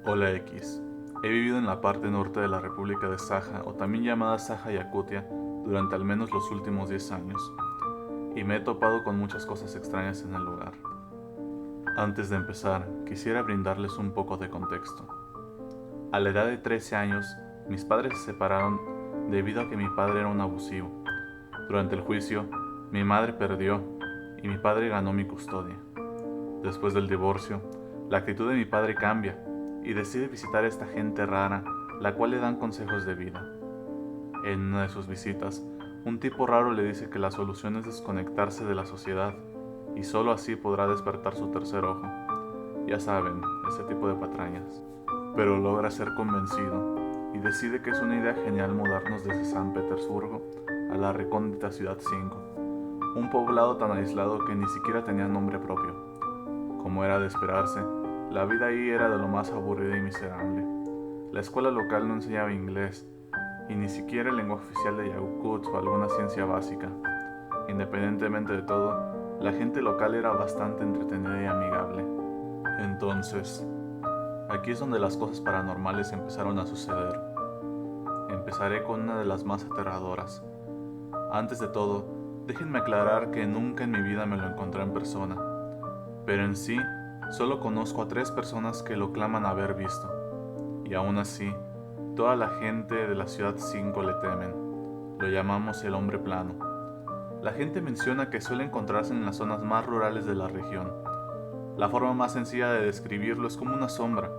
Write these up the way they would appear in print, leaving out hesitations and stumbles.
Hola X. He vivido en la parte norte de la República de Saja, o también llamada Saja-Yakutia, durante al menos los últimos 10 años, y me he topado con muchas cosas extrañas en el lugar. Antes de empezar, quisiera brindarles un poco de contexto. A la edad de 13 años, mis padres se separaron debido a que mi padre era un abusivo. Durante el juicio, mi madre perdió y mi padre ganó mi custodia. Después del divorcio, la actitud de mi padre cambia y decide visitar a esta gente rara, la cual le dan consejos de vida. En una de sus visitas, un tipo raro le dice que la solución es desconectarse de la sociedad y solo así podrá despertar su tercer ojo. Ya saben, ese tipo de patrañas. Pero logra ser convencido y decide que es una idea genial mudarnos desde San Petersburgo a la recóndita Ciudad 5, un poblado tan aislado que ni siquiera tenía nombre propio. Como era de esperarse, la vida ahí era de lo más aburrida y miserable. La escuela local no enseñaba inglés, y ni siquiera el lenguaje oficial de Yakut o alguna ciencia básica. Independientemente de todo, la gente local era bastante entretenida y amigable. Entonces, aquí es donde las cosas paranormales empezaron a suceder. Empezaré con una de las más aterradoras. Antes de todo, déjenme aclarar que nunca en mi vida me lo encontré en persona, pero en sí, solo conozco a 3 personas que lo claman haber visto, y aún así, toda la gente de la Ciudad 5 le temen. Lo llamamos el hombre plano. La gente menciona que suele encontrarse en las zonas más rurales de la región. La forma más sencilla de describirlo es como una sombra,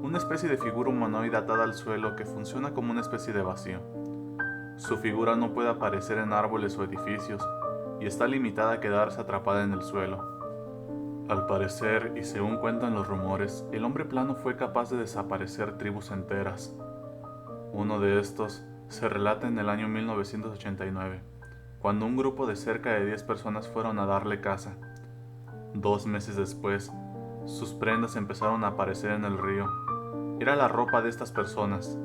una especie de figura humanoide atada al suelo que funciona como una especie de vacío. Su figura no puede aparecer en árboles o edificios, y está limitada a quedarse atrapada en el suelo. Al parecer, y según cuentan los rumores, el hombre plano fue capaz de desaparecer tribus enteras. Uno de estos se relata en el año 1989, cuando un grupo de cerca de 10 personas fueron a darle caza. 2 meses después, sus prendas empezaron a aparecer en el río. Era la ropa de estas personas,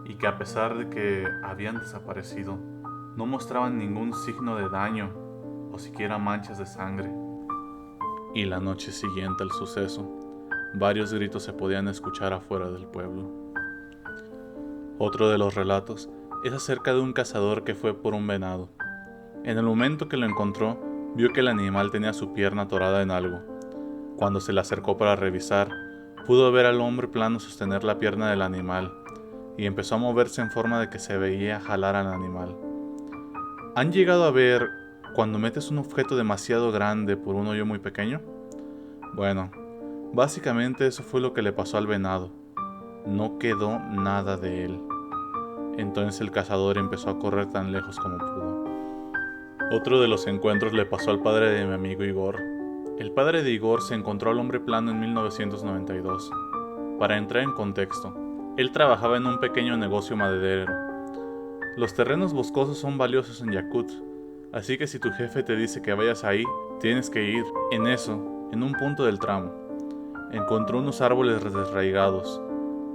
y que a pesar de que habían desaparecido, no mostraban ningún signo de daño o siquiera manchas de sangre. Y la noche siguiente al suceso, varios gritos se podían escuchar afuera del pueblo. Otro de los relatos es acerca de un cazador que fue por un venado. En el momento que lo encontró, vio que el animal tenía su pierna atorada en algo. Cuando se le acercó para revisar, pudo ver al hombre plano sostener la pierna del animal y empezó a moverse en forma de que se veía jalar al animal. ¿Han llegado a ver cuando metes un objeto demasiado grande por un hoyo muy pequeño? Bueno, básicamente eso fue lo que le pasó al venado. No quedó nada de él. Entonces el cazador empezó a correr tan lejos como pudo. Otro de los encuentros le pasó al padre de mi amigo Igor. El padre de Igor se encontró al hombre plano en 1992. Para entrar en contexto, él trabajaba en un pequeño negocio maderero. Los terrenos boscosos son valiosos en Yakut, así que si tu jefe te dice que vayas ahí, tienes que ir. En eso, en un punto del tramo, encontró unos árboles desarraigados,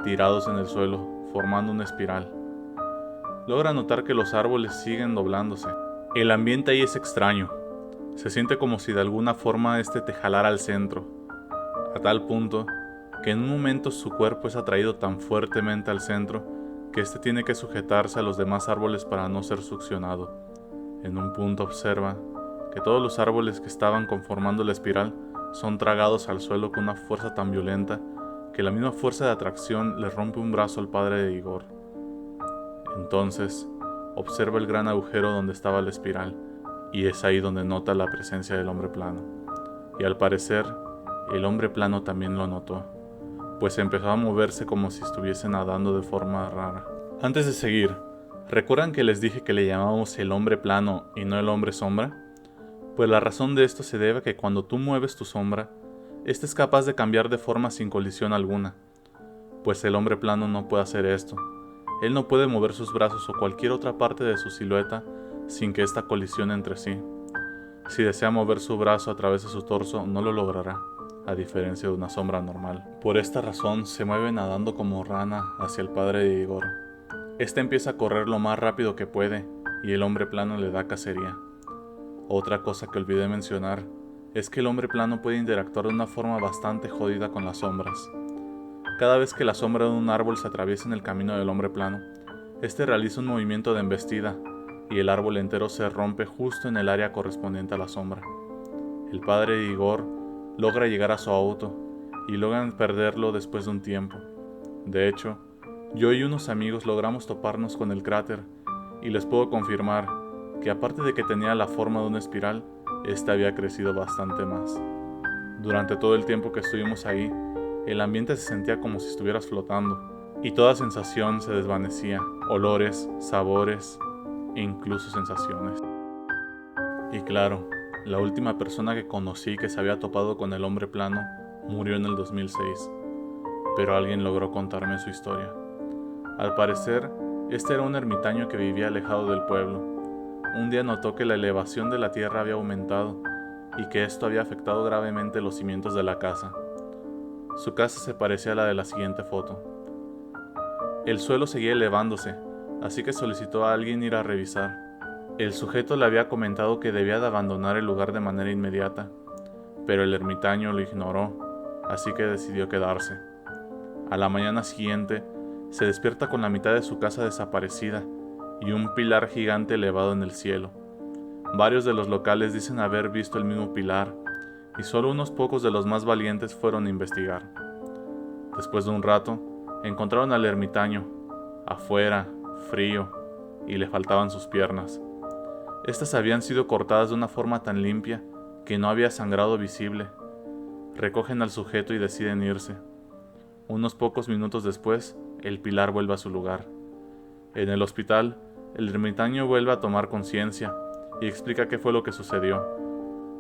tirados en el suelo, formando una espiral. Logra notar que los árboles siguen doblándose. El ambiente ahí es extraño. Se siente como si de alguna forma este te jalara al centro, a tal punto que en un momento su cuerpo es atraído tan fuertemente al centro que este tiene que sujetarse a los demás árboles para no ser succionado. En un punto observa que todos los árboles que estaban conformando la espiral son tragados al suelo con una fuerza tan violenta que la misma fuerza de atracción le rompe un brazo al padre de Igor. Entonces, observa el gran agujero donde estaba la espiral, y es ahí donde nota la presencia del hombre plano. Y al parecer, el hombre plano también lo notó, pues empezó a moverse como si estuviese nadando de forma rara. Antes de seguir, ¿recuerdan que les dije que le llamábamos el hombre plano y no el hombre sombra? Pues la razón de esto se debe a que cuando tú mueves tu sombra, ésta es capaz de cambiar de forma sin colisión alguna, pues el hombre plano no puede hacer esto. Él no puede mover sus brazos o cualquier otra parte de su silueta sin que ésta colisione entre sí. Si desea mover su brazo a través de su torso, no lo logrará, a diferencia de una sombra normal. Por esta razón, se mueve nadando como rana hacia el padre de Igor. Este empieza a correr lo más rápido que puede, y el hombre plano le da cacería. Otra cosa que olvidé mencionar es que el hombre plano puede interactuar de una forma bastante jodida con las sombras. Cada vez que la sombra de un árbol se atraviesa en el camino del hombre plano, este realiza un movimiento de embestida y el árbol entero se rompe justo en el área correspondiente a la sombra. El padre de Igor logra llegar a su auto y logran perderlo después de un tiempo. De hecho, yo y unos amigos logramos toparnos con el cráter y les puedo confirmar que aparte de que tenía la forma de una espiral, esta había crecido bastante más. Durante todo el tiempo que estuvimos ahí, el ambiente se sentía como si estuvieras flotando y toda sensación se desvanecía, olores, sabores e incluso sensaciones. Y claro, la última persona que conocí que se había topado con el hombre plano murió en el 2006, pero alguien logró contarme su historia. Al parecer, este era un ermitaño que vivía alejado del pueblo. Un día notó que la elevación de la tierra había aumentado y que esto había afectado gravemente los cimientos de la casa. Su casa se parecía a la de la siguiente foto. El suelo seguía elevándose, así que solicitó a alguien ir a revisar. El sujeto le había comentado que debía de abandonar el lugar de manera inmediata, pero el ermitaño lo ignoró, así que decidió quedarse. A la mañana siguiente, se despierta con la mitad de su casa desaparecida y un pilar gigante elevado en el cielo. Varios de los locales dicen haber visto el mismo pilar, y solo unos pocos de los más valientes fueron a investigar. Después de un rato, encontraron al ermitaño, afuera, frío, y le faltaban sus piernas. Estas habían sido cortadas de una forma tan limpia que no había sangrado visible. Recogen al sujeto y deciden irse. Unos pocos minutos después, el pilar vuelve a su lugar. En el hospital, el ermitaño vuelve a tomar conciencia y explica qué fue lo que sucedió.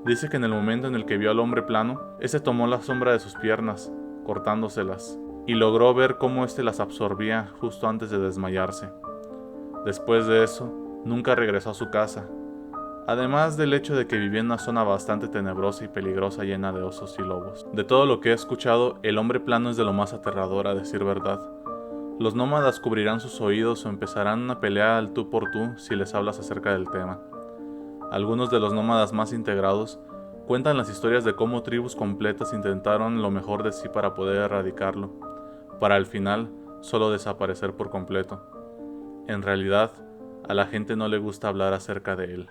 Dice que en el momento en el que vio al hombre plano, ese tomó la sombra de sus piernas, cortándoselas, y logró ver cómo éste las absorbía justo antes de desmayarse. Después de eso, nunca regresó a su casa, además del hecho de que vivía en una zona bastante tenebrosa y peligrosa llena de osos y lobos. De todo lo que he escuchado, el hombre plano es de lo más aterrador, a decir verdad. Los nómadas cubrirán sus oídos o empezarán una pelea al tú por tú si les hablas acerca del tema. Algunos de los nómadas más integrados cuentan las historias de cómo tribus completas intentaron lo mejor de sí para poder erradicarlo, para al final solo desaparecer por completo. En realidad, a la gente no le gusta hablar acerca de él.